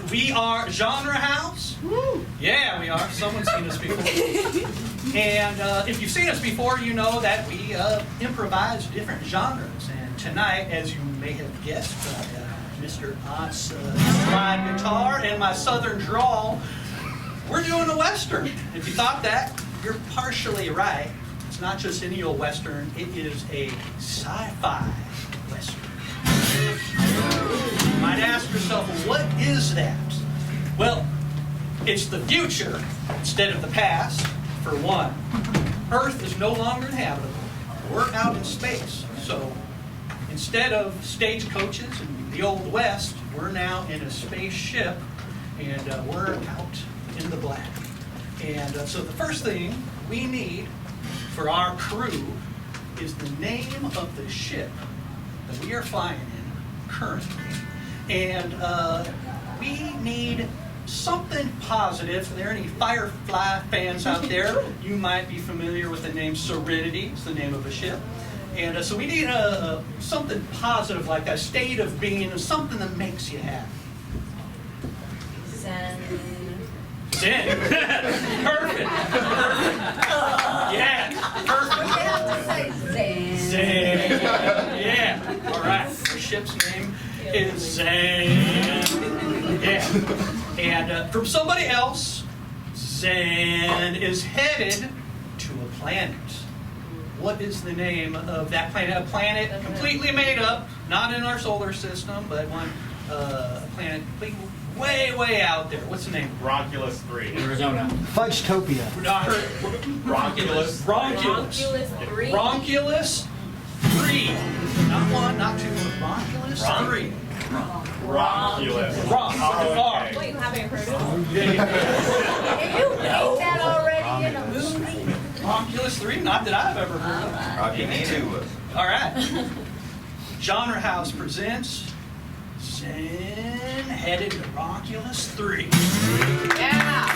We are Genre House. Woo. Yeah, we are. Someone's seen us before. And if you've seen us before, you know that we improvise different genres. And tonight, as you may have guessed, Mr. Ott's slide guitar and my southern drawl, we're doing a Western. If you thought that, you're partially right. It's not just any old Western. It is a sci-fi Western. You might ask yourself, well, what is that? Well, it's the future instead of the past, for one. Earth is no longer inhabitable. We're out in space. So instead of stagecoaches in the Old West, we're now in a spaceship, and we're out in the black. And so the first thing we need for our crew is the name of the ship that we are flying in currently. And we need something positive. Are there any Firefly fans out there? You might be familiar with the name Serenity. It's the name of a ship. And so we need something positive, like a state of being, something that makes you happy. Zennn. Zennn. Perfect. Yeah, perfect. You have to say Zennn. Zennn. Yeah. All right. Our ship's name is Zennn. Yeah. And from somebody else, Zennn is headed to a planet. What is the name of that planet? A planet completely made up, not in our solar system, but one a planet way, way out there. What's the name? Ronculus 3. Arizona. Fudgetopia. Ronculus. Ronculus 3. Ronculus 3. Not 1, not 2, but Ronculus 3. Ronculus. Ron. Wait, you haven't heard of it? Yeah, Did you make that already in a movie? Ronculus 3? Not that I've ever heard of. Me too. All right. Genre House presents Zennn headed to Ronculus 3. Yeah.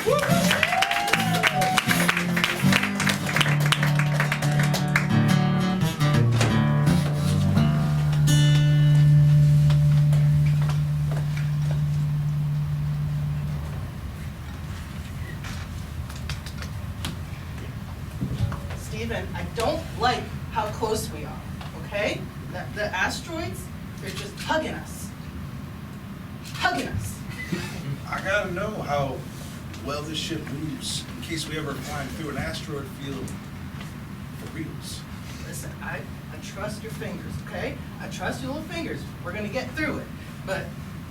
Steven, I don't like how close we are, okay? The asteroids, they're just hugging us. Hugging us. I gotta know how well this ship moves in case we ever climb through an asteroid field for reals. Listen, I trust your fingers, okay? I trust your little fingers. We're gonna get through it. But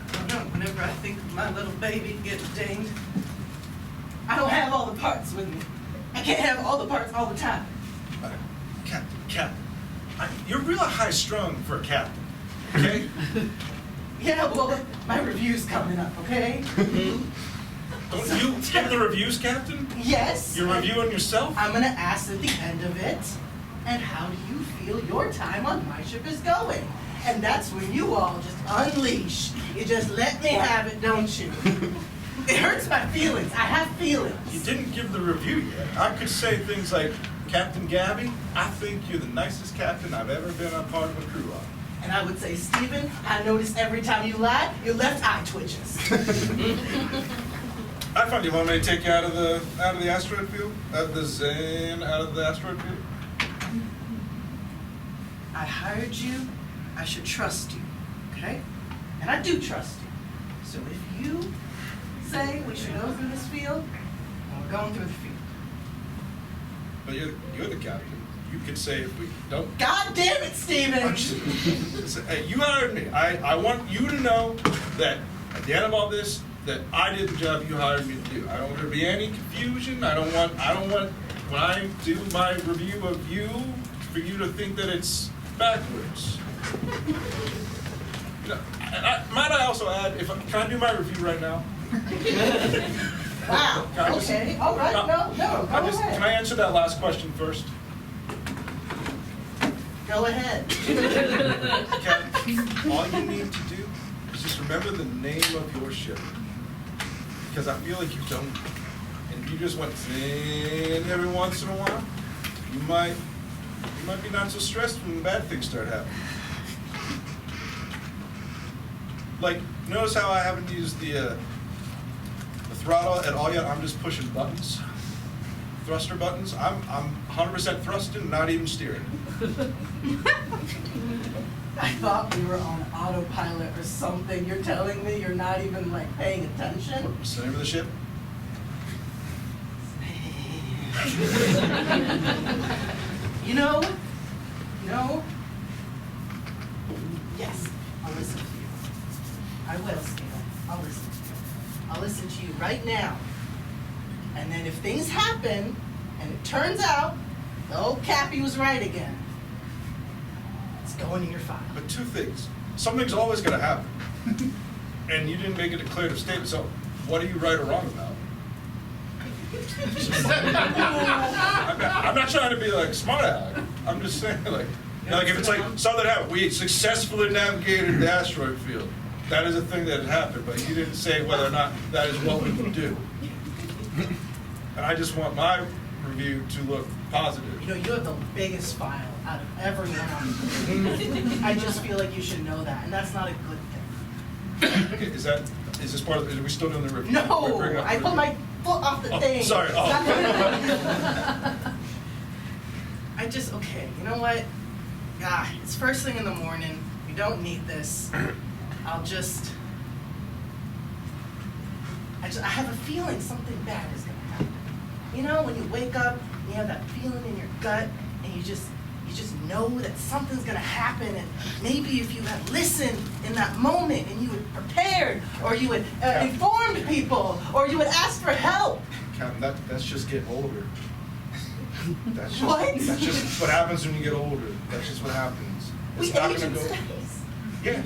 I don't know, whenever I think of my little baby getting dinged, I don't have all the parts with me. I can't have all the parts all the time. Captain, you're real high-strung for a captain, okay? Yeah, well, my review's coming up, okay? Don't you give the reviews, Captain? Yes. You're reviewing yourself? I'm gonna ask at the end of it, and how do you feel your time on my ship is going? And that's when you all just unleash. You just let me have it, don't you? It hurts my feelings. I have feelings. You didn't give the review yet. I could say things like, Captain Gabby, I think you're the nicest captain I've ever been a part of a crew on. And I would say, Steven, I notice every time you lie, your left eye twitches. I find you want me to take you out of the asteroid field? Out of the Zennn, out of the asteroid field? I hired you, I should trust you, okay? And I do trust you. So if you say we should go through this field, we're going through the field. But you're the captain. you could say if we don't. God damn it, Steven! Hey, you hired me. I want you to know that at the end of all this, that I did the job you hired me to do. I don't want there to be any confusion. I don't want when I do my review of you for you to think that it's backwards. You know, might I also add, can I do my review right now? Wow, okay, all right, no, go Can ahead. I answer that last question first? Go ahead. Okay. All you need to do is just remember the name of your ship. Because I feel like you don't. And if you just went Zennn every once in a while, you might be not so stressed when bad things start happening. Like, notice how I haven't used the throttle at all yet? I'm just pushing buttons. Thruster buttons. I'm 100% thrusting, not even steering. I thought we were on autopilot or something. You're telling me you're not even like paying attention? What's the name of the ship? You know? Yes, I'll listen to you. I will, Sheila. I'll listen to you. I'll listen to you right now. And then if things happen, and it turns out the old Cappy was right again, it's going in your file. But two things. Something's always going to happen. And you didn't make a declarative statement, so what are you right or wrong about? I'm not trying to be like smart aleck. I'm just saying like if it's like something happened, we successfully navigated the asteroid field. That is a thing that had happened, but you didn't say whether or not that is what we would do. And I just want my review to look positive. You know, you have the biggest file out of everyone on. I just feel like you should know that, and that's not a good thing. Okay, is this part of? Are we still doing the review? No, We're I put my foot off the thing. Sorry. Okay, you know what? It's first thing in the morning. We don't need this. I have a feeling something bad is gonna happen. You know, when you wake up, you have that feeling in your gut, and you just know that something's gonna happen. And maybe if you had listened in that moment, and you had prepared, or you had informed people, or you had asked for help. Captain, that's just getting older. That's just what happens when you get older. That's just what happens. We It's not age gonna in go. space. Yeah.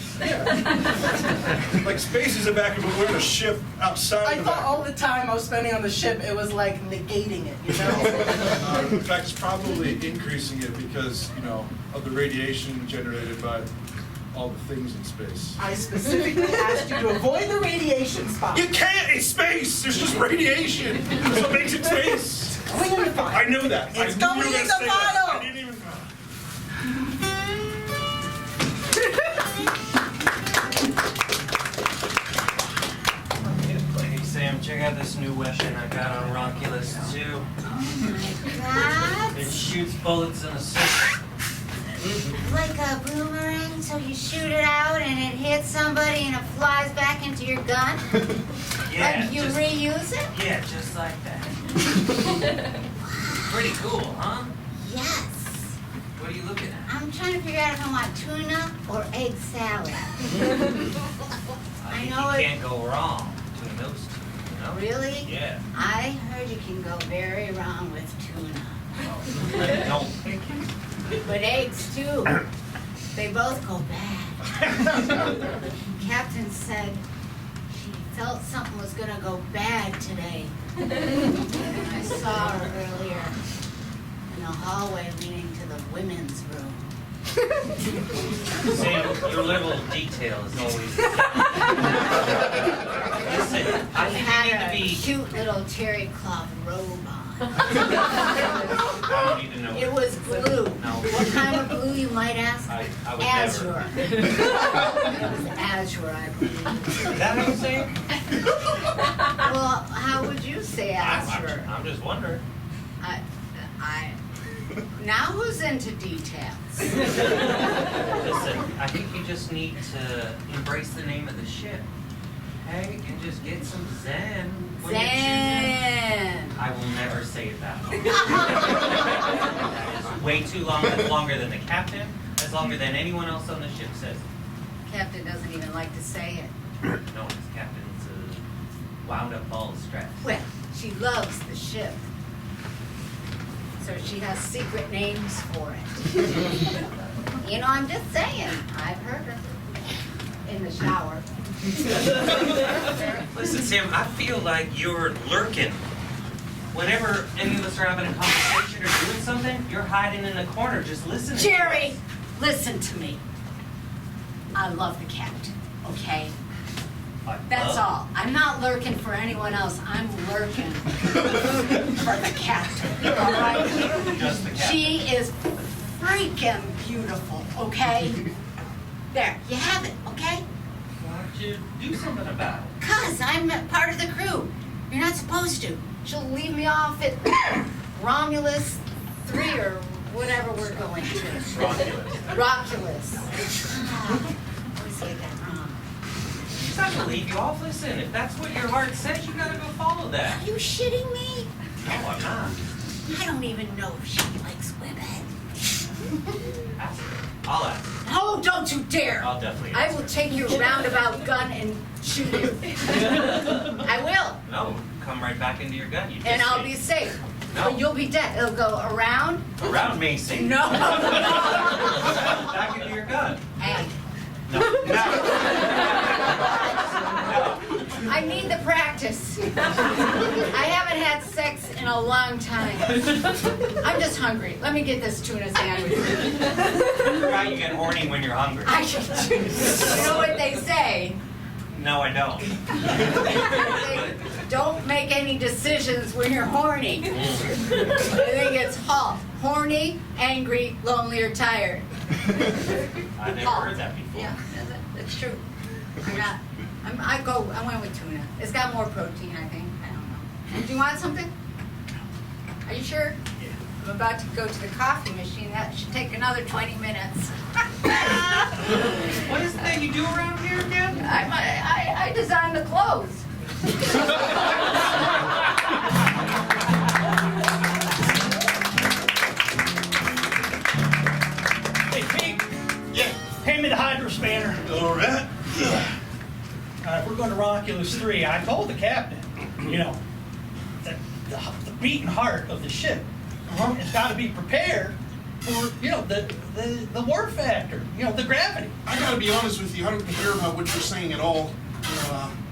Like space is a vacuum, but we're in a ship outside I the thought vacuum. all the time I was spending on the ship, it was like negating it, you know? In fact, it's probably increasing it because, of the radiation generated by all the things in space. I specifically asked you to avoid the radiation spot. You can't! It's space! There's just radiation! That's what makes it space! Going in the file. I know that. It's I knew going you were in gonna the say that. file. I didn't even... Hey Sam, check out this new weapon I got on Ronculus 2. It That's shoots bullets in a circle. like a boomerang, so you shoot it out and it hits somebody and it flies back into your gun? Yeah, Like you reuse it? yeah, just like that. Pretty cool, huh? Yes. What are you looking at? I'm trying to figure out if I want tuna or egg salad. I I think know you it- can't go wrong between those two, you know? Really? Yeah. I heard you can go very wrong with tuna. Don't think it. But eggs too. They both go bad. Captain said she felt something was gonna go bad today. I saw her earlier in the hallway leading to the women's room. Sam, your level of detail is always... Listen, I She think had you a need to be... cute little terry cloth robe on. I don't need to know. It was blue. No. What kind of blue, you might ask? I would Azure. never. It was azure, I believe. Is that what I'm saying? Well, how would you say azure? I'm just wondering. Now who's into details? Listen, I think you just need to embrace the name of the ship. okay, and just get some Zenn. when you're choosing. Zennnn. I will never say it that long. That is way too long. That's longer than the captain. That's longer than anyone else on the ship says. Captain doesn't even like to say it. No, his captain's a wound up ball of stress. Well, she loves the ship. So she has secret names for it. You know, I'm just saying, I've heard her in the shower. Listen, Sam, I feel like you're lurking. Whenever any of us are having a conversation or doing something, you're hiding in the corner just listening. Jerry, listen to me. I love the captain, okay? That's all. I'm not lurking for anyone else. I'm lurking for the captain, all right? Just the captain. She is freaking beautiful, okay? There, you have it, okay? Why don't you do something about it? 'Cause I'm a part of the crew. You're not supposed to. She'll leave me off at Romulus 3 or whatever we're going to. Ronculus. Always say that wrong. She's not gonna leave you off. Listen, if that's what your heart says, you gotta go follow that. Are you shitting me? No, I'm not. I don't even know if she likes women. Ask her. I'll ask her. Oh, don't you dare! I'll definitely I ask will her. take your roundabout gun and shoot you. I will, No, come right back into your gun. You and just I'll did. be safe. No. But you'll be dead. It'll go around. Around me, Singh. No. Back into your gun. Hey, No. I need the practice. I haven't had sex in a long time. I'm just hungry. Let me get this tuna sandwich. Right, you get horny when you're hungry. You know what they say? No, I don't. They don't make any decisions when you're horny. I think it's HALT. Horny, angry, lonely, or tired. I've never heard that before. Yeah, that's true. I went with tuna. It's got more protein, I think. I don't know. Do you want something? Are you sure? Yeah. I'm about to go to the coffee machine. That should take another 20 minutes. What is it that you do around here again? I designed the clothes. Hey, Pete, Yeah. hand me the hydro spanner. All right. We're going to Ronculus 3. I told the captain, you know, that the beating heart of the ship has got to be prepared for, you know, the warp factor, you know, the gravity. I gotta be honest with you, I don't care about what you're saying at all.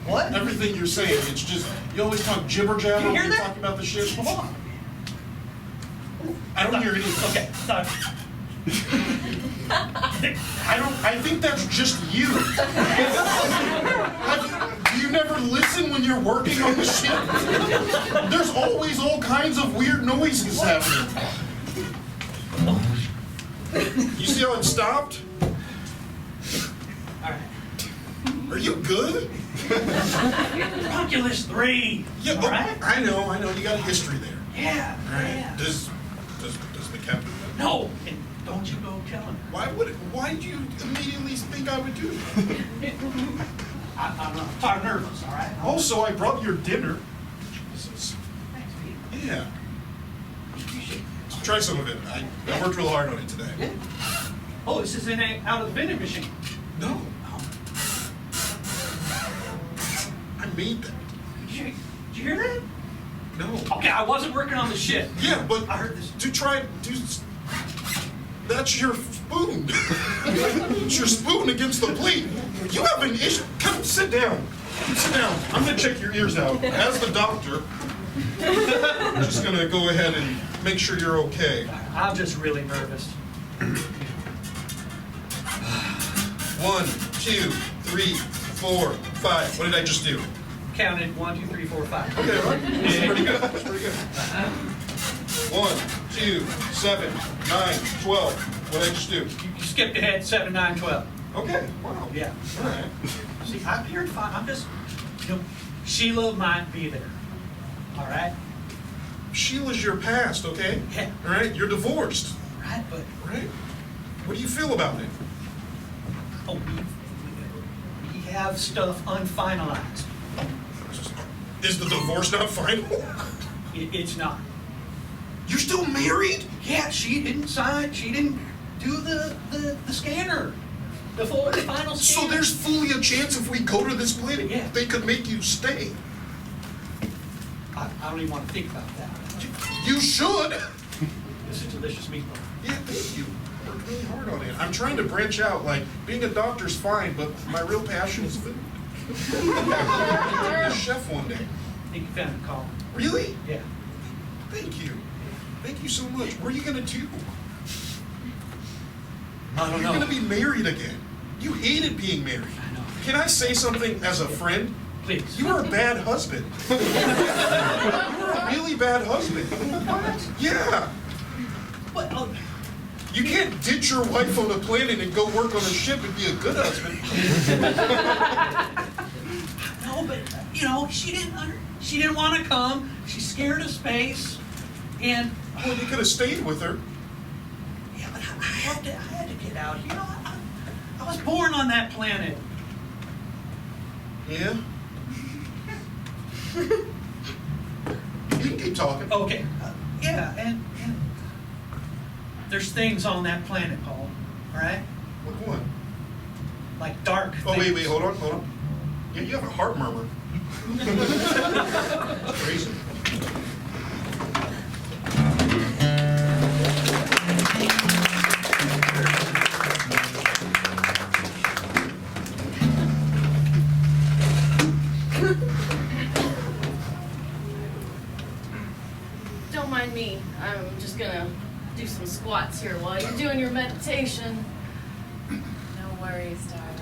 What? Everything you're saying, it's just, you always talk jibber jabber You when hear you're that? talking about the ship. Come on. I don't hear anything. Okay, stop. I think that's just you. Do you never listen when you're working on the ship? There's always all kinds of weird noises happening. You see how it stopped? All right. Are you good? Ronculus 3. Yeah, All right? I know, you got a history there. Yeah. All right. Yeah. Does the captain know? No, and don't you go tell him. Why did you immediately think I would do that? I'm nervous, all right? Also, I brought your dinner. Jesus. Thanks, Pete. Yeah. You should. Try some of it. I worked real hard on it today. Yeah. Oh, this is out of the vending machine. No. I made that. Did you hear that? No. Okay, I wasn't working on the shit. Yeah, but I heard this. That's your spoon. It's your spoon against the plate. You have an issue. Come sit down. Sit down. I'm gonna check your ears out. As the doctor, I'm just gonna go ahead and make sure you're okay. I'm just really nervous. 1, 2, 3, 4, 5. What did I just do? Counted 1, 2, 3, 4, 5. Okay, all right. That's pretty good. That's pretty good. 1, 2, 7, 9, 12. What did I just do? You skipped ahead 7, 9, 12. Okay. Wow. Yeah. All right. See, I'm here fine. I'm just, you know, Sheila might be there. All right? Sheila's your past, okay? Yeah. All right. You're divorced, Right, but, right? What do you feel about it? oh, we have stuff unfinalized. Is the divorce not final? It's not. You're still married? Yeah, she didn't do the scanner. The final scanner. So there's fully a chance if we go to this planet, Yeah. they could make you stay. I don't even want to think about that. You should. This is delicious meatball. Yeah, thank you. Worked really hard on it. I'm trying to branch out. Like, being a doctor's fine, but my real passion is food. I'm gonna be a chef one day. I think you found a calling. Really? Yeah. Thank you. Thank you so much. What are you gonna do? I don't You're know. gonna be married again. You hated being married. I know. Can I say something as a friend? Please. You are a bad husband. You're a really bad husband. What? Yeah. What? Oh, You can't ditch your wife on a planet and go work on a ship and be a good husband. no, but she didn't want to come. She's scared of space, and Well, you could have stayed with her. yeah, but I had to get out here. I was born on that planet. Yeah? You can keep talking. Okay. Yeah, and there's things on that planet, Paul. All right? What one? Like dark Oh, things. wait, hold on. Yeah, you have a heart murmur. Crazy. Don't mind me. I'm just gonna do some squats here while you're doing your meditation. No worries, darling.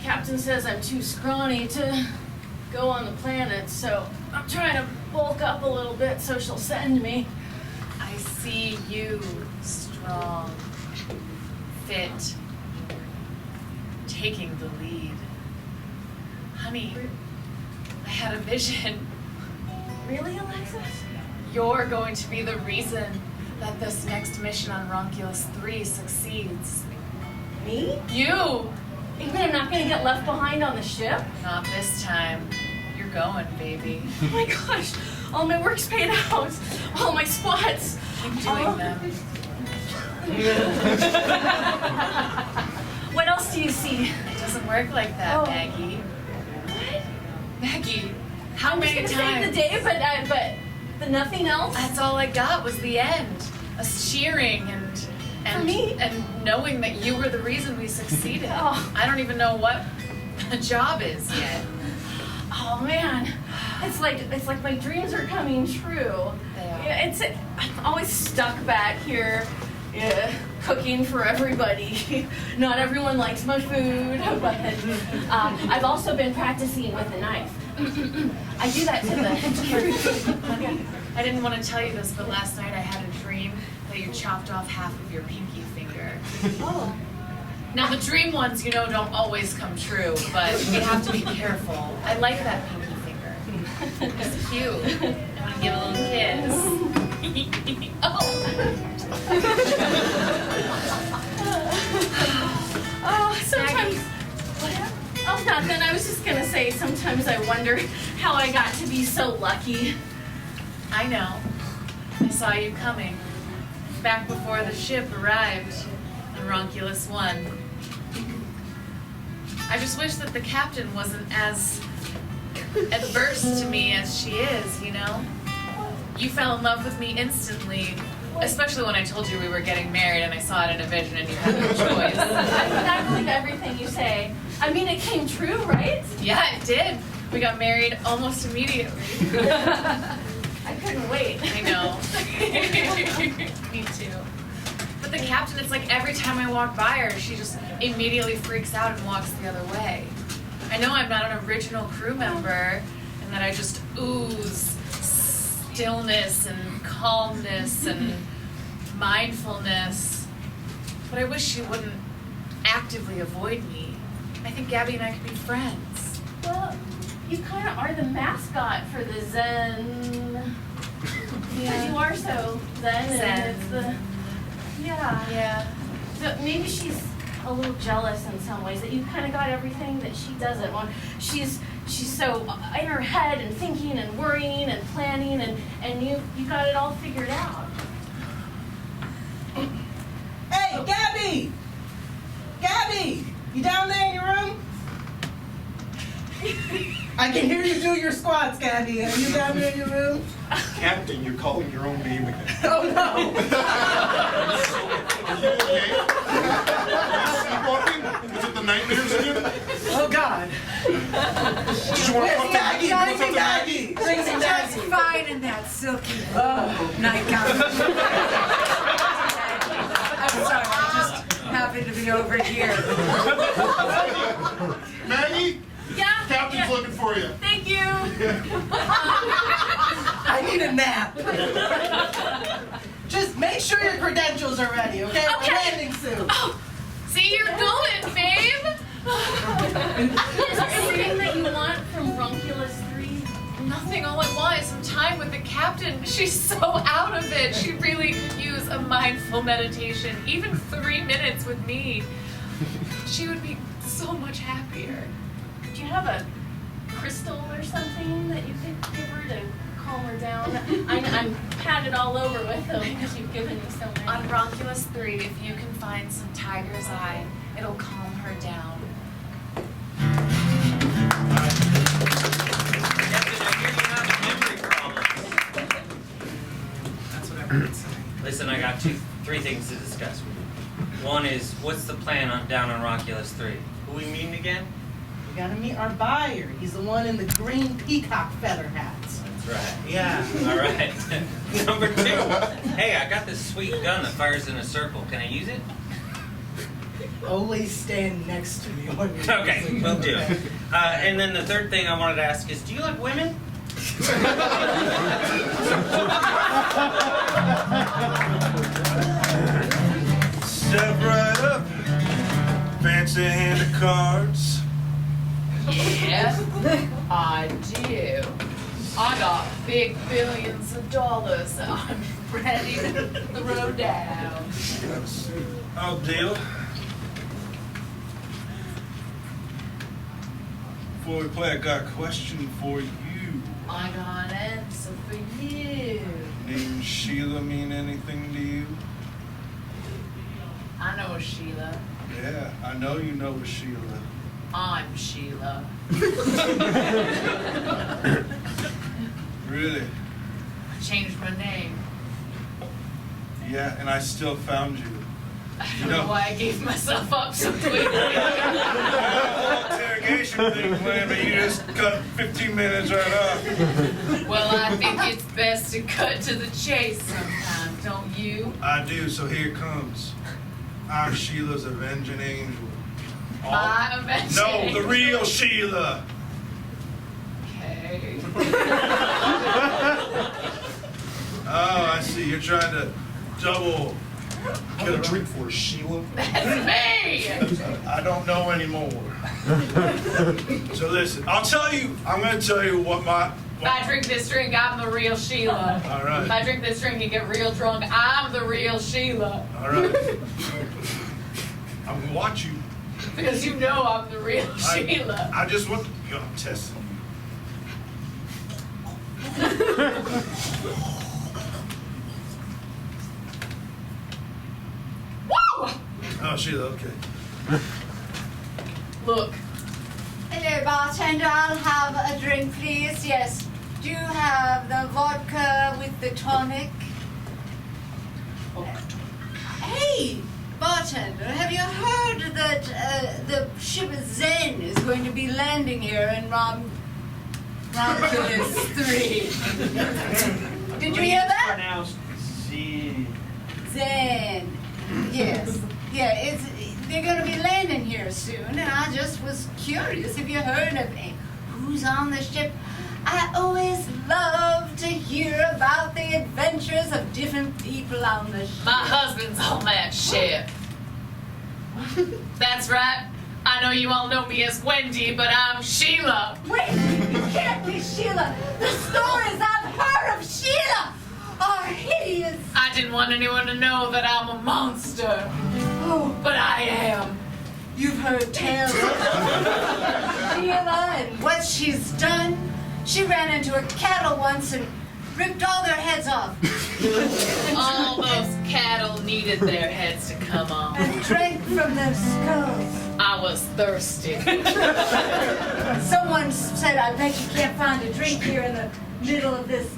Captain says I'm too scrawny to go on the planet, so I'm trying to bulk up a little bit so she'll send me. I see you strong, fit, taking the lead. Honey, I had a vision. Really, Alexis? You're going to be the reason that this next mission on Ronculus 3 succeeds. Me? You! You mean I'm not gonna get left behind on the ship? Not this time. You're going, baby. Oh my gosh, all my work's paid out. All my squats. Keep doing them. What else do you see? It doesn't work like that, Oh. Maggie. What? Maggie, how I'm just many gonna times? save the day, but nothing else? That's all I got was the end. Us cheering and For me? and knowing that you were the reason we succeeded. Oh. I don't even know what the job is yet. Oh man, it's like my dreams are coming true. They are. Yeah, I'm always stuck back here, cooking for everybody. Not everyone likes my food, but I've also been practicing with a knife. I do that to the. Honey, I didn't want to tell you this, but last night I had a dream that you chopped off half of your pinky finger. Oh. Now the dream ones, don't always come true, but you have to be careful. I like that pinky finger. It's cute. I want to give a little kiss. Oh, sometimes. Maggie. Oh, nothing. I was just gonna say, sometimes I wonder how I got to be so lucky. I know. I saw you coming. Back before the ship arrived on Ronculus 1. I just wish that the captain wasn't as adverse to me as she is, You fell in love with me instantly, especially when I told you we were getting married and I saw it in a vision and you had no choice. I believe everything you say. I mean, it came true, right? Yeah, it did. We got married almost immediately. I couldn't wait. I know. Me too. But the captain, it's like every time I walk by her, she just immediately freaks out and walks the other way. I know I'm not an original crew member and that I just ooze stillness and calmness and mindfulness, but I wish she wouldn't actively avoid me. I think Gabby and I could be friends. Well, you kind of are the mascot for the Zennn. Because you are so Zen, and it's the. Yeah. Yeah. So maybe she's a little jealous in some ways that you kind of got everything that she doesn't want. She's so in her head and thinking and worrying and planning, and you got it all figured out. Hey, Gabby! Gabby! You down there in your room? I can hear you do your squats, Gabby. Are you down there in your room? Captain, you're calling your own name again. Oh, no. Are you okay? Are you sleepwalking? Is it the nightmares again? Oh, God. Did you want to Where's Maggie? talk Where's to Maggie? Bring some Just Maggie. fine in that silky Oh. nightgown. I'm sorry, I just happened to be over here. Maggie? Yeah. Captain's looking for you. Thank you. I need a nap. Just make sure your credentials are ready, okay? Okay. We're landing soon. Oh, see, you're going, babe. Is there anything that you want from Ronculus 3? Nothing. All I want is some time with the captain. She's so out of it. She really could use a mindful meditation. Even 3 minutes with me. She would be so much happier. Do you have a crystal or something that you could give her to calm her down? I'm patted all over with them because you've given me so many. On Ronculus 3, if you can find some tiger's eye, it'll calm her down. Captain, I hear you have memory problems. That's what everyone's saying. Listen, I got three things to discuss with you. One is, what's the plan down on Ronculus 3? Who we meeting again? We gotta meet our buyer. He's the one in the green peacock feather hats. That's right. Yeah. All right. Number 2. Hey, I got this sweet gun that fires in a circle. Can I use it? Always stand next to me when you're Okay, using we'll it. do it. And then the third thing I wanted to ask is, do you like women? Step right up. Fancy hand of cards. Yeah, I do. I got big billions of dollars that I'm ready to throw down. I'll deal. Before we play, I got a question for you. I got an answer for you. Name Sheila mean anything to you? I know a Sheila. Yeah, I know you know a Sheila. I'm Sheila. Really? I changed my name. Yeah, and I still found you. I don't know why I gave myself up so quickly. Interrogation thing planned, but you just cut 15 minutes right off. Well, I think it's best to cut to the chase sometimes, don't you? I do, so here it comes. I'm Sheila's avenging angel. My avenging No, the angel. real Sheila. Okay. Oh, I see. You're trying to double. Get a drink for us, Sheila. That's me! I don't know anymore. So listen, I'm going to tell you what my. If I drink this drink, I'm the real Sheila. All right. If I drink this drink and get real drunk, I'm the real Sheila. All right. I'm going to watch you. Because you know I'm the real Sheila. I just want. I'm testing you. Woo! Oh, Sheila, okay. Look, Hello, bartender. I'll have a drink, please. Yes. Do you have the vodka with the tonic? Hey, bartender, have you heard that the ship Zennn is going to be landing here in Ronculus 3? Did you hear that? Pronounced Z. Zennn. Yes. Yeah, they're going to be landing here soon, and I just was curious if you heard of who's on the ship. I always love to hear about the adventures of different people on the ship. my husband's on that ship. That's right. I know you all know me as Wendy, but I'm Sheila. Wait, you can't be Sheila. The stories I've heard of Sheila are hideous. I didn't want anyone to know that I'm a monster, Oh, but I am. You've heard tales of Sheila and what she's done. She ran into a cattle once and ripped all their heads off. All those cattle needed their heads to come off. And drank from their skulls. I was thirsty. Someone said, I bet you can't find a drink here in the middle of this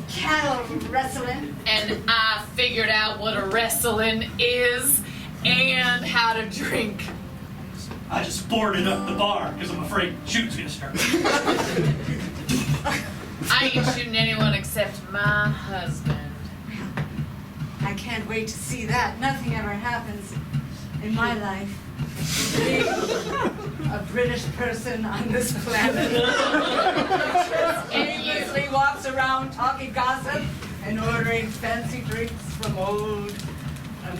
cattle wrestling. And I figured out what a wrestling is and how to drink. I just boarded up the bar because I'm afraid shooting's gonna start. I ain't shooting anyone except my husband. I can't wait to see that. Nothing ever happens in my life. Being a British person on this planet just aimlessly walks around talking gossip and ordering fancy drinks from old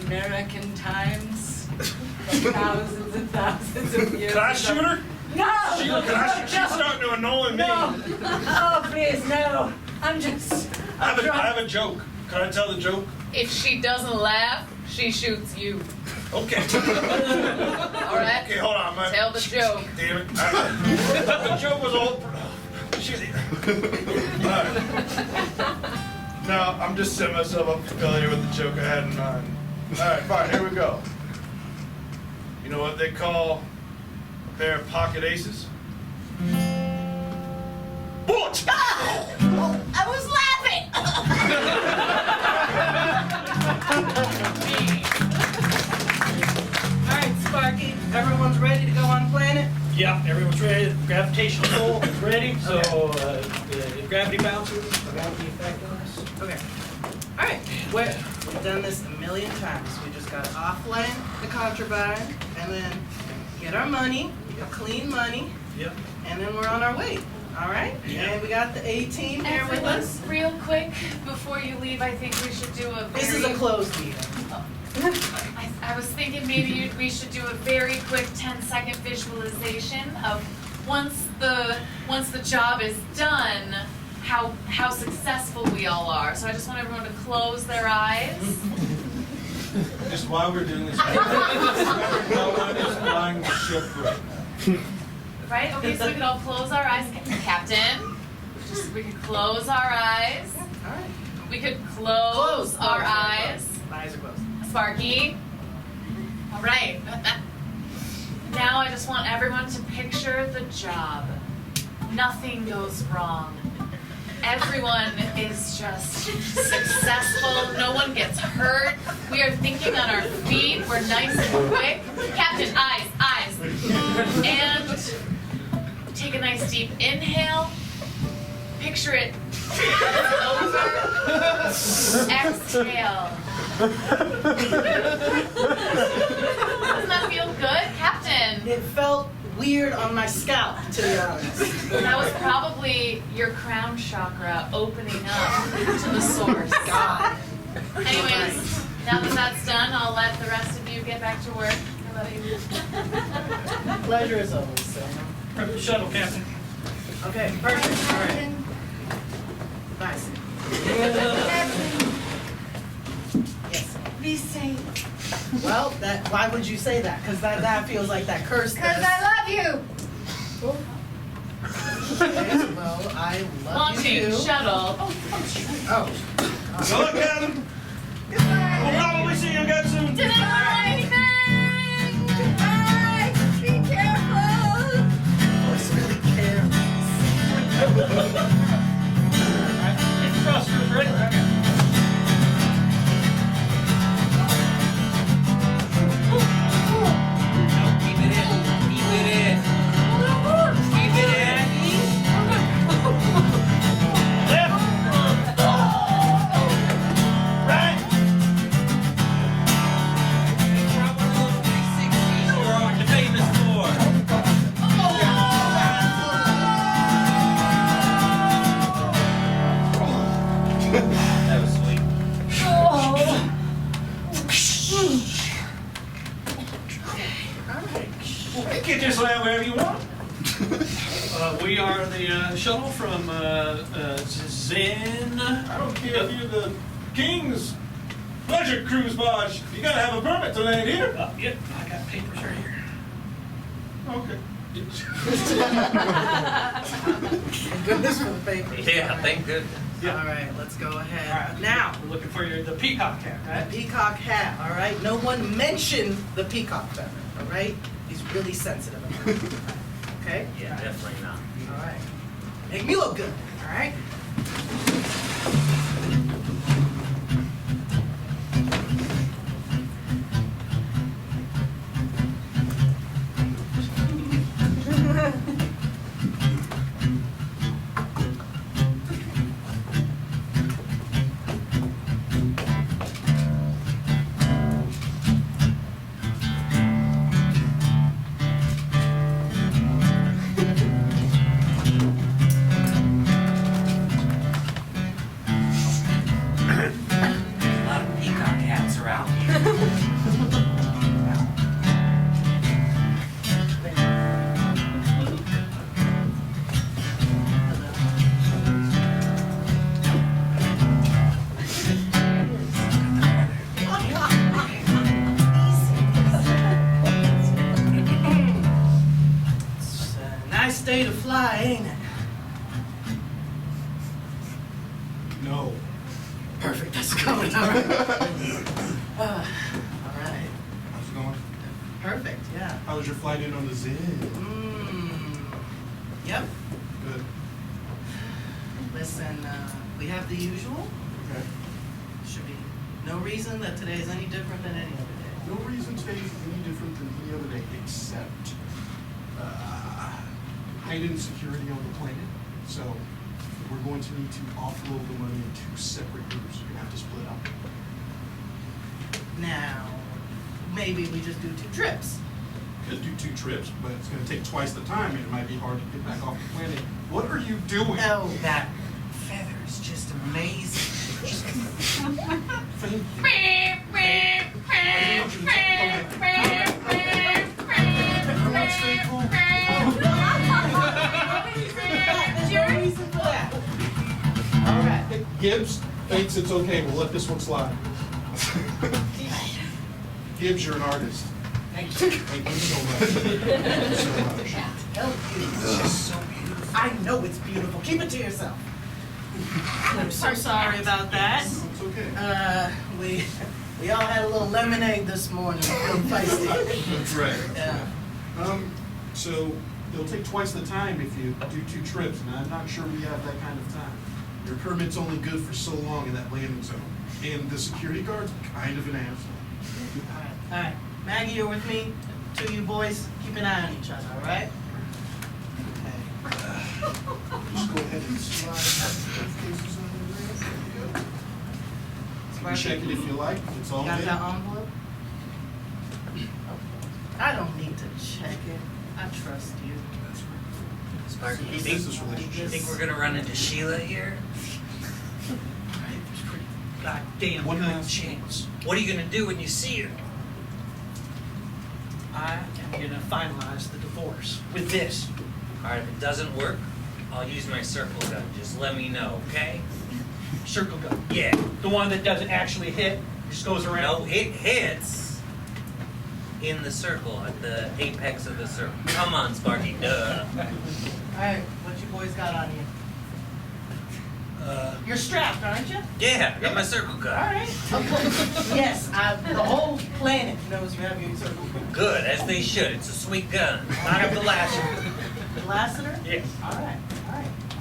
American times from thousands and thousands of years Can I ago. shoot her? No! Sheila, can I shoot? She's starting to annoy me. No! Oh, please, no. I'm just... I have a joke. Can I tell the joke? If she doesn't laugh, she shoots you. Okay. All right? Okay, hold on, man. Tell the joke. Damn it. The joke was all... Shit. All right. Now, I'm just setting myself up familiar with the joke I had in mind. All right, fine, here we go. You know what they call a pair of pocket aces? Bullets! I was laughing! All right, Sparky, everyone's ready to go on planet? Yeah, everyone's ready. The gravitational pull is ready. So the gravity bouncers are going to be effect on us. Okay. All right, we've done this a million times. We just got to offline the contraband and then get our money, clean money, Yep. and then we're on our way. All right? Yeah. And we got the A-team here with Everyone, us. real quick, before you leave, I think we should do a very... This is a closed meeting. I was thinking maybe we should do a very quick 10-second visualization of once the job is done, how successful we all are. So I just want everyone to close their eyes. Just while we're doing this, no one is flying the ship right now. Right? Okay, so we could all close our eyes. Captain, we could close our eyes. All right. We could close our eyes. Eyes are closed. Sparky. All right. Now I just want everyone to picture the job. Nothing goes wrong. Everyone is just successful. No one gets hurt. We are thinking on our feet. We're nice and quick. Captain, eyes. And take a nice deep inhale. Picture it over. Exhale. Doesn't that feel good, Captain? It felt weird on my scalp, to be honest. That was probably your crown chakra opening up to the source. God. Anyways, now that that's done, I'll let the rest of you get back to work. How about you? Pleasure is always so. Prep the shuttle, Captain. Okay, perfect. All right. Nice. Yes. Be safe. Well, why would you say that? Because that feels like that curse. Because I love you. Okay, well, I love Launching you too. shuttle. Oh. Good luck, Captain. We'll probably see you again soon. Did anyone want anything? Bye. Be careful. Voice really cares. Thrusters ready. Keep it in. Keep it in. Keep it in. Left. Right. Try one of those 360s you're famous for. That was sweet. You can just land wherever you want. We are the shuttle from Zennnn. I don't care if you're the King's pleasure cruise barge. You gotta have a permit to land here. Yep, I got papers sure here. Okay. Thank goodness for the paper. Yeah, thank goodness. Yeah. All right, let's go ahead. All right, Now, we're looking for the peacock hat, the right? peacock hat, all right? No one mentioned the peacock feather, all right? He's really sensitive about it. Okay? Yeah, definitely not. All right. Make me look good, all right? A lot of peacock hats around here. It's a nice day to fly, ain't it? No. Perfect, that's coming. All right. All right. How's it going? Perfect, yeah. How was your flight in on the Zennnn? Yep. Good. Listen, we have the usual. Okay. Should be no reason that today is any different than any other day. No reason today is any different than any other day except heightened security on the planet. So we're going to need to offload the money in 2 separate groups. You're gonna have to split up. Now, maybe we just do 2 trips. Could do 2 trips, but it's gonna take twice the time and it might be hard to get back off the planet. What are you doing? Oh, that feather is just amazing. Thank you. I'm not staying cool. No reason for that. All right. Gibbs thinks it's okay. We'll let this one slide. Gibbs, you're an artist. Thank you. Thank you so much. Thank you so much. Help you. It's just so beautiful. I know it's beautiful. Keep it to yourself. I'm so sorry about that. It's okay. We all had a little lemonade this morning. Real feisty. That's right. Yeah. So it'll take twice the time if you do 2 trips, and I'm not sure we have that kind of time. Your permit's only good for so long in that landing zone, and the security guard's kind of an asshole. All right. Maggie, you're with me. 2 of you boys, keep an eye on each other, all right? Okay. Just go ahead and slide both cases under there. There you go. You can check it if you like. It's all Got in. that envelope? I don't need to check it. I trust you. That's right. Sparky, you Business think, relationship. you think we're gonna run into Sheila here? Right, there's pretty goddamn One good last chance. What are you gonna do when you see her? I am gonna finalize the divorce with this. Alright, if it doesn't work, I'll use my circle gun. Just let me know, okay? Circle gun. Yeah. The one that doesn't actually hit, just goes No, around. it hits in the circle, at the apex of the circle. Come on, Sparky, duh. All right, what you boys got on you? You're strapped, aren't you? Yeah, I got my circle All gun. right. Yes, the whole planet knows you have your circle. Good, as they should. It's a sweet gun. I have the Lassiter. The Lassiter? Yes. All right.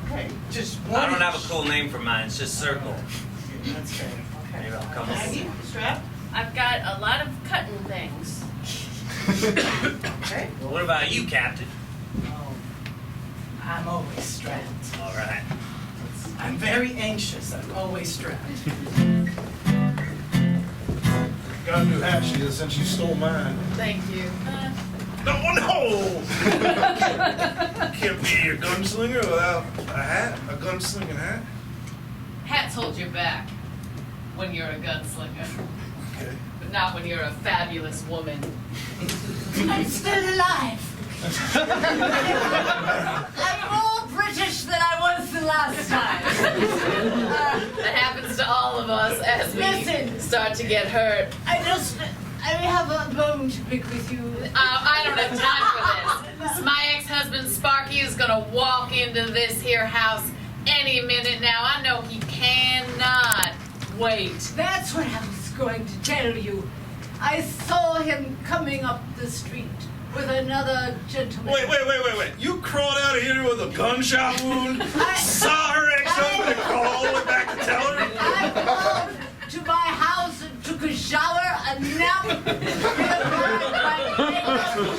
Okay, just one. I don't have each. a cool name for mine, it's just circle. That's fair. Okay. Maybe I'll come Maggie, with strapped? I've got a lot of cutting things. Okay. Well, what about you, Captain? Oh, I'm always strapped. All right. I'm very anxious. I'm always strapped. Got a new hat, Sheila, since you stole mine. Thank you. No! Can't be a gunslinger without a hat, a gunslinging hat. Hats hold you back when you're a gunslinger, Okay. but not when you're a fabulous woman. I'm still alive. I'm more British than I was the last time. That happens to all of us as we Listen. start to get hurt. I I have a bone to pick with you. I don't have time for this. My ex-husband Sparky is gonna walk into this here house any minute now. I know he cannot wait. That's what I was going to tell you. I saw him coming up the street with another gentleman. Wait. You crawled out of here with a gunshot wound, saw her ex-husband and crawled all the way back to tell her? I called to my house and took a shower, a nap,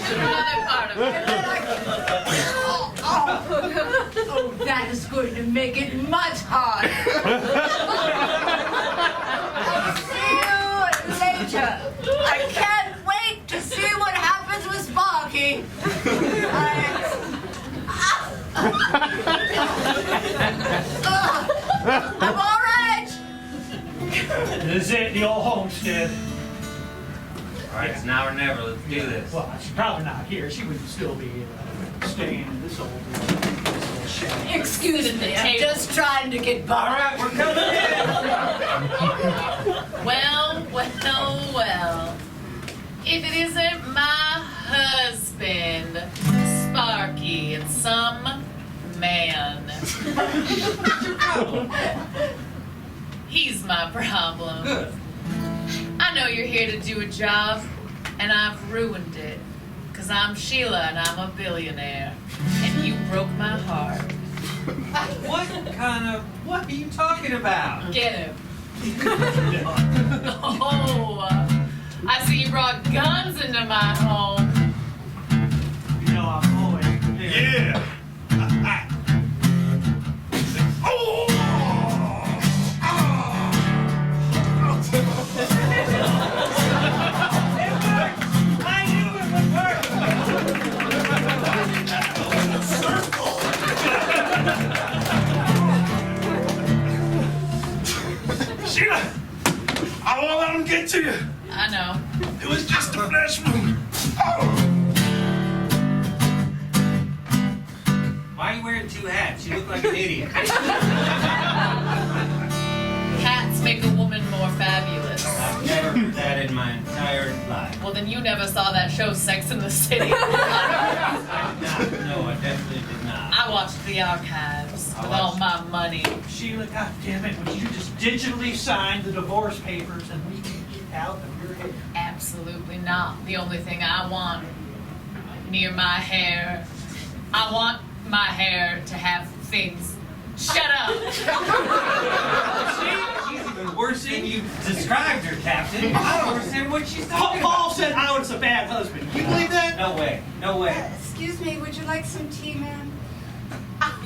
Another part of it. Oh, that is going to make it much harder. I'll see you later. I can't wait to see what happens with Sparky. I'm all right. This is it, the old homestead. All right, it's now or never. Let's do this. Well, she's probably not here. She would still be staying in this old shack. Excuse me, I'm just trying to get by. All right, we're coming in. Well. If it isn't my husband, Sparky, it's some man. He's my problem. Good. I know you're here to do a job, and I've ruined it. Cause I'm Sheila and I'm a billionaire. And you broke my heart. What are you talking about? Get him. Oh, I see you brought guns into my home. You know, I'm always prepared. Yeah. Oh! I knew it would work. Sheila, I won't let him get to you. I know. It was just a flesh wound. Oh. Why are you wearing two hats? You look like an idiot. Hats make a woman more fabulous. I've never heard that in my entire life. Well, then you never saw that show, Sex in the City. I did not. No, I definitely did not. I watched the archives with all my money. Sheila, goddammit, would you just digitally sign the divorce papers and we can get out of your hair? Absolutely not. The only thing I want near my hair, I want my hair to have things. Shut up! She's even worse than you described her, Captain. I don't understand what she's talking Paul about. said I was a bad husband. You believe that? No way. No way. Excuse me, would you like some tea, ma'am?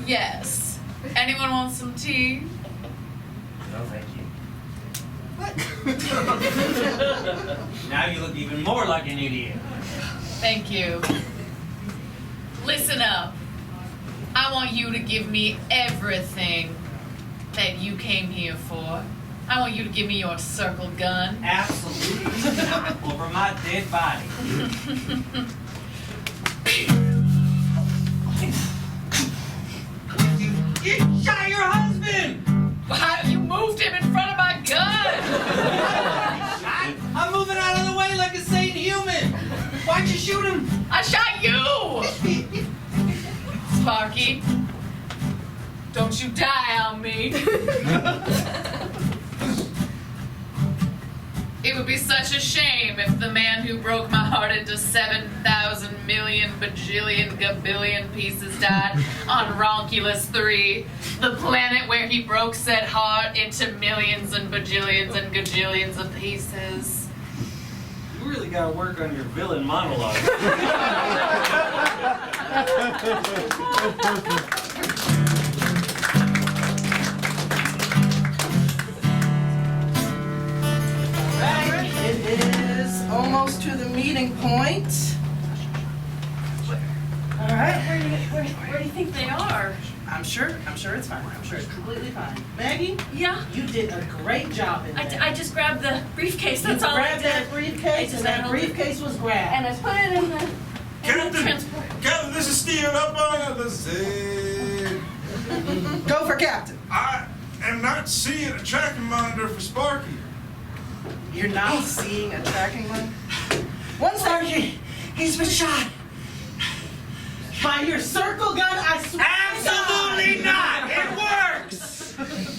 Yes. Anyone want some tea? No, thank you. What? Now you look even more like an idiot. Thank you. Listen up. I want you to give me everything that you came here for. I want you to give me your circle gun. Absolutely not. Over my dead body. You shot your husband! Why, you moved him in front of my gun! I'm moving out of the way like a sane human. Why'd you shoot him? I shot you! Sparky, don't you die on me. It would be such a shame if the man who broke my heart into 7,000 million bajillion gabillion pieces died on Ronculus 3, the planet where he broke said heart into millions and bajillions and gajillions of pieces. You really gotta work on your villain monologue. It is almost to the meeting point. All right. Where do you think they are? I'm sure it's fine. I'm sure it's completely fine. Maggie, Yeah. you did a great job in there. I just grabbed the briefcase. You That's all I grabbed did. that briefcase, and that held it. briefcase was grabbed. And I put it in the Captain, transport. Captain, this is Steve up on the Zennnn. Go for captain. I am not seeing a tracking monitor for Sparky. You're not seeing a tracking one? One star, he's been shot. By your circle gun, I swear. Absolutely not! It works!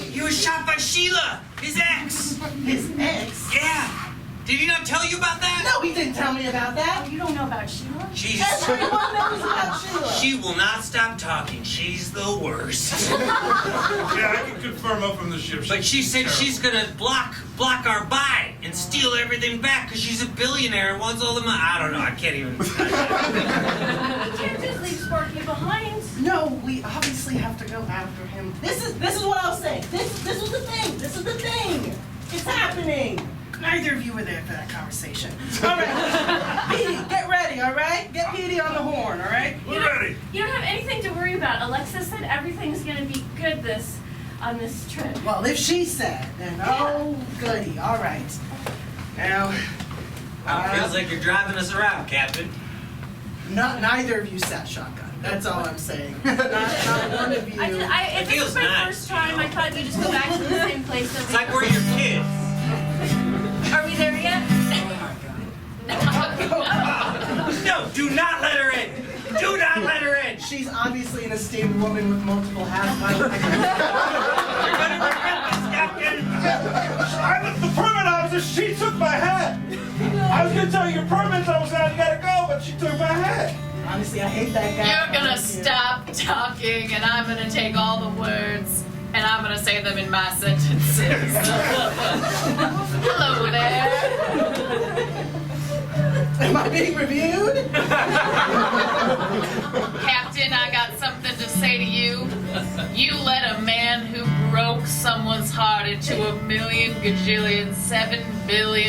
He was shot by Sheila, his ex. His ex? Yeah. Did he not tell you about that? No, he didn't tell me about that. You don't know about Sheila? Everyone knows about Sheila. She will not stop talking. She's the worst. Yeah, I can confirm up from the ship. But she said she's gonna block our buy and steal everything back because she's a billionaire and wants all the money. I don't know. I can't even. You can't just leave Sparky behind. No, we obviously have to go after him. This is what I'll say. This was the thing. This is the thing. It's happening. Neither of you were there for that conversation. All right. Petey, get ready, all right? Get Petey on the horn, all right? We're ready. You don't have anything to worry about. Alexis said everything's gonna be good on this trip. Well, if she said, then oh, goody. All right. Now, Feels like you're driving us around, Captain. neither of you sat shotgun. That's all I'm saying. Not one of you. If this feels was my nice, first time, I thought we'd just go back to the same place. It's like we're your kids. Are we there yet? No, do not let her in. Do not let her in. She's obviously an esteemed woman with multiple hats. You're gonna regret this, Captain. I left the permit officer. She took my hat. I was gonna tell you your permit's almost out. You gotta go, but she took my hat. Honestly, I hate that guy. You're gonna stop talking, and I'm gonna take all the words, and I'm gonna say them in my sentences. Hello there. Am I being reviewed? Captain, I got something to say to you. You let a man who broke someone's heart into 1,000,000,000,000,7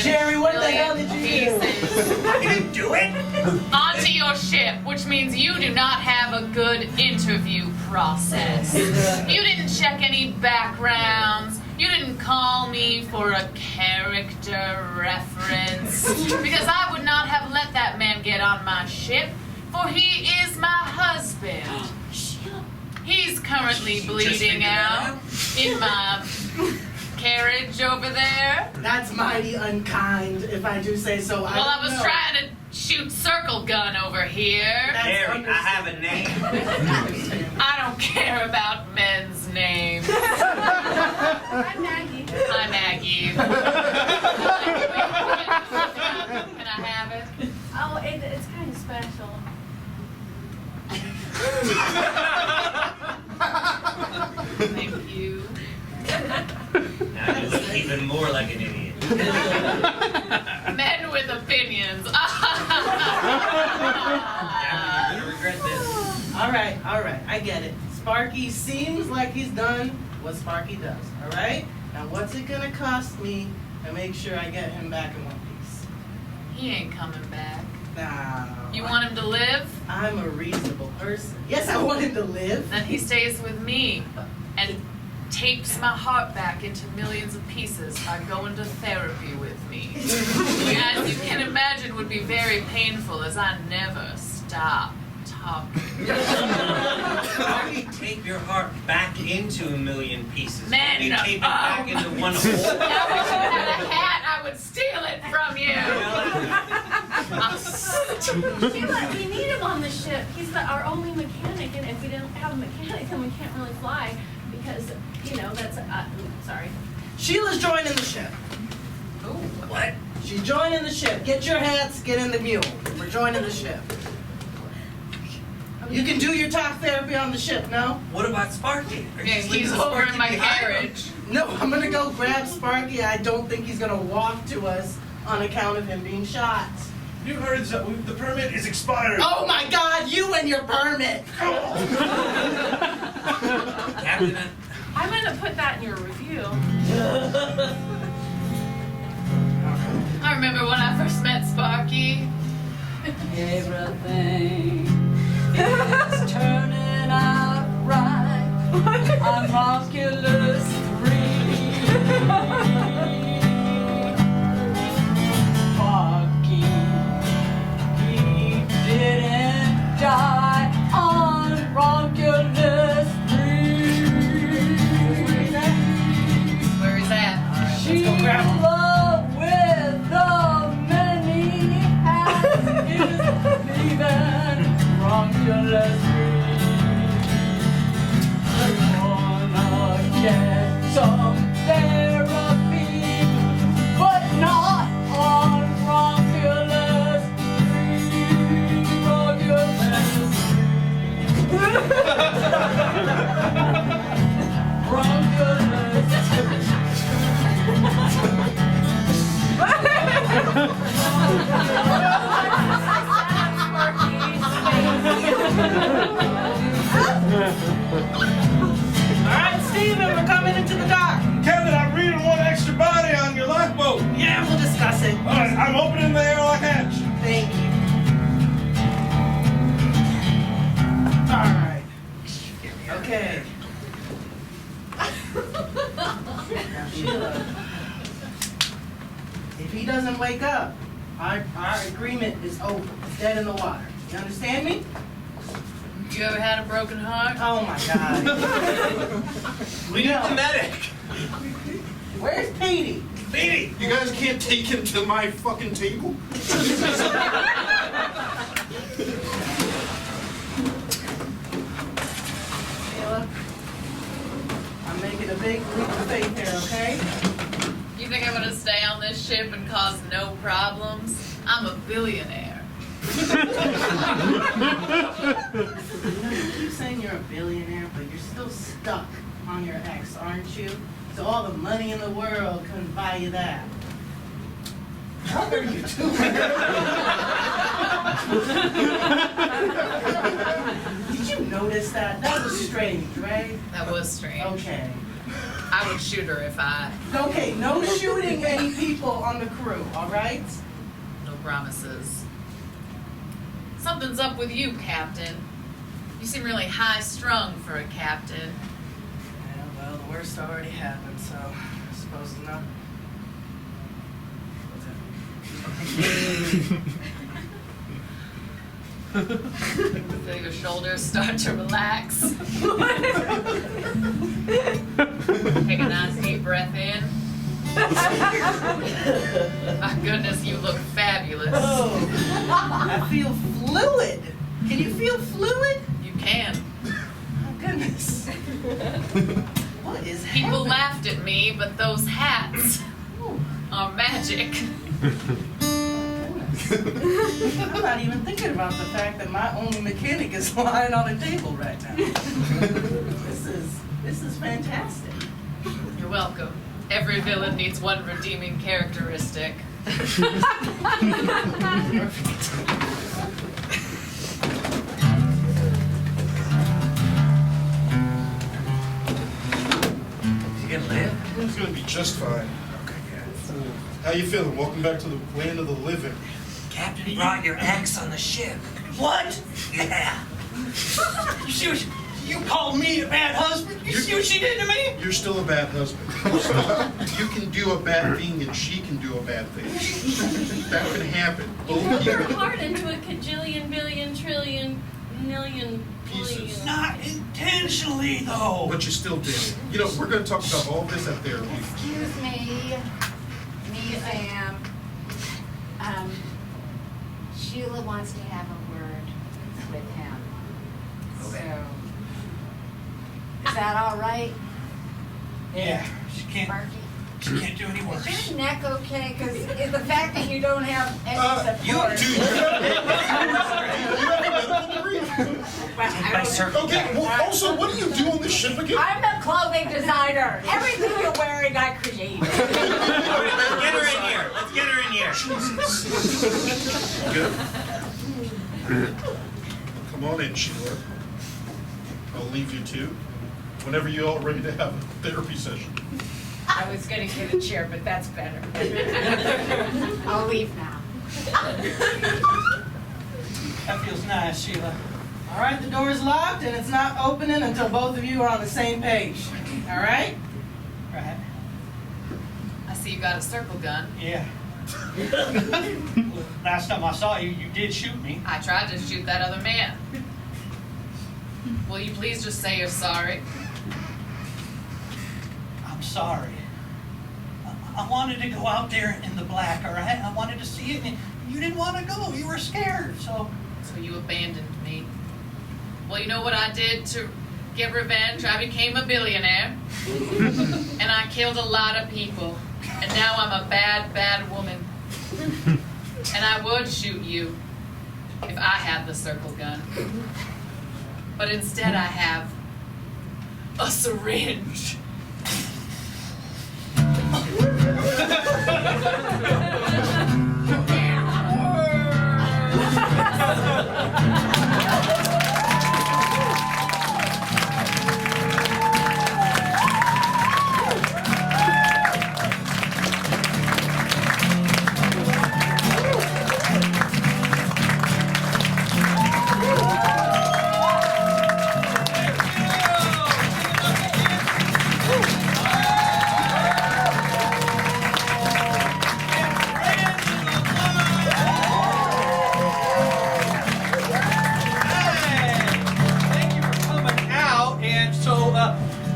Jerry, what the hell did you do? pieces I didn't do it. onto your ship, which means you do not have a good interview process. You didn't check any backgrounds. You didn't call me for a character reference. Because I would not have let that man get on my ship, for he is my husband. He's currently bleeding out in my carriage over there. That's mighty unkind, if I do say so. Well, I was trying to shoot circle gun over here. Harry, I have a name. I don't care about men's names. I'm Maggie. Hi, Maggie. Can I have it? Oh, it's kind of special. Thank you. Now you look even more like an idiot. Men with opinions. Captain, you're gonna regret this. All right, I get it. Sparky seems like he's done what Sparky does, all right? Now, what's it gonna cost me to make sure I get him back in one piece? He ain't coming back. Now, You want him to live? I'm a reasonable person. Yes, I want him to live. Then he stays with me and tapes my heart back into millions of pieces by going to therapy with me. As you can imagine, would be very painful as I never stop talking. How do you tape your heart back into 1,000,000 pieces? Man, How do you tape it back into one hole? I wish you had a hat, I would steal it from you. Sheila, we need him on the ship. He's our only mechanic, and if we didn't have a mechanic, then we can't really fly because, that's sorry. Sheila's joining the ship. What? She's joining the ship. Get your hats, get in the mule. We're joining the ship. You can do your talk therapy on the ship, no? What about Sparky? Are you Yeah, just leaving he's over Sparky in my behind? carriage. No, I'm gonna go grab Sparky. I don't think he's gonna walk to us on account of him being shot. You heard that the permit is expired. Oh my God, you and your permit! Captain, I'm gonna put that in your review. I remember when I first met Sparky. Everything is turning out right. I'm Ronculus 3. Sparky, he didn't die on Ronculus 3. Where is that? Let's go grab him. Sheila with the many hats. All right, Steven, we're coming into the dock. Kevin, I'm reading one extra body on your lifeboat. Yeah, we'll discuss it. All right, I'm opening the airlock hatch. Thank you. All right. Okay. Now, Sheila, if he doesn't wake up, our agreement is over. It's dead in the water. You understand me? You ever had a broken heart? Oh my God. We need the medic. Where's Petey? Petey! You guys can't take him to my fucking table? Sheila, I'm making a big leap of faith here, okay? You think I'm gonna stay on this ship and cause no problems? I'm a billionaire. You keep saying you're a billionaire, but you're still stuck on your ex, aren't you? So all the money in the world couldn't buy you that. What are you doing? Did you notice that? That was strange, right? That was strange. Okay. I would shoot her if I... Okay, no shooting any people on the crew, all right? No promises. Something's up with you, Captain. You seem really high-strung for a captain. Yeah, well, the worst already happened, so I suppose it's not. Feel your shoulders start to relax. Take a nice deep breath in. My goodness, you look fabulous. Oh, I feel fluid. Can you feel fluid? You can. Oh, goodness. What is People happening? laughed at me, but those hats are magic. I'm not even thinking about the fact that my only mechanic is lying on a table right now. This is fantastic. You're welcome. Every villain needs one redeeming characteristic. You gonna live? It's gonna be just fine. Okay, good. How you feeling? Welcome back to the land of the living. Captain brought your ex on the ship. What? Yeah. You see what you called me a bad husband? You see what she did to me? You're still a bad husband. You can do a bad thing and she can do a bad thing. That can happen. You Both broke her people. heart into a cajillion, billion, trillion, million, Pieces. billion. Not intentionally, though. But you still did it. You know, we're going to talk about all this at therapy. Excuse me, Sam. Sheila wants to have a word with him. Okay. So, is that all right, Yeah, she can't do any worse. is your neck okay? Because the fact that you don't have any support. Dude, you have a medical degree? My circle. Okay, well, also, what do you do on this ship again? I'm a clothing designer. Everything you're wearing, I created. Let's get her in here. Let's get her in here. Good. Come on in, Sheila. I'll leave you two. Whenever you're all ready to have a therapy session. I was gonna get a chair, but that's better. I'll leave now. That feels nice, Sheila. All right, the door is locked and it's not opening until both of you are on the same page. All right? Right? I see you got a circle gun. Yeah. Last time I saw you, you did shoot me. I tried to shoot that other man. Will you please just say you're sorry? I'm sorry. I wanted to go out there in the black, all right? I wanted to see it, and you didn't want to go. You were scared, so... So you abandoned me. Well, you know what I did to get revenge? I became a billionaire. And I killed a lot of people. And now I'm a bad, bad woman. And I would shoot you if I had the circle gun. But instead I have a syringe. Okay,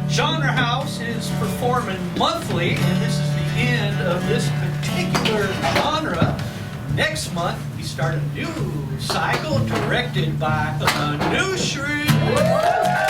Genre House is performing monthly, and this is the end of this particular genre. Next month, we start a new cycle directed by Anushree.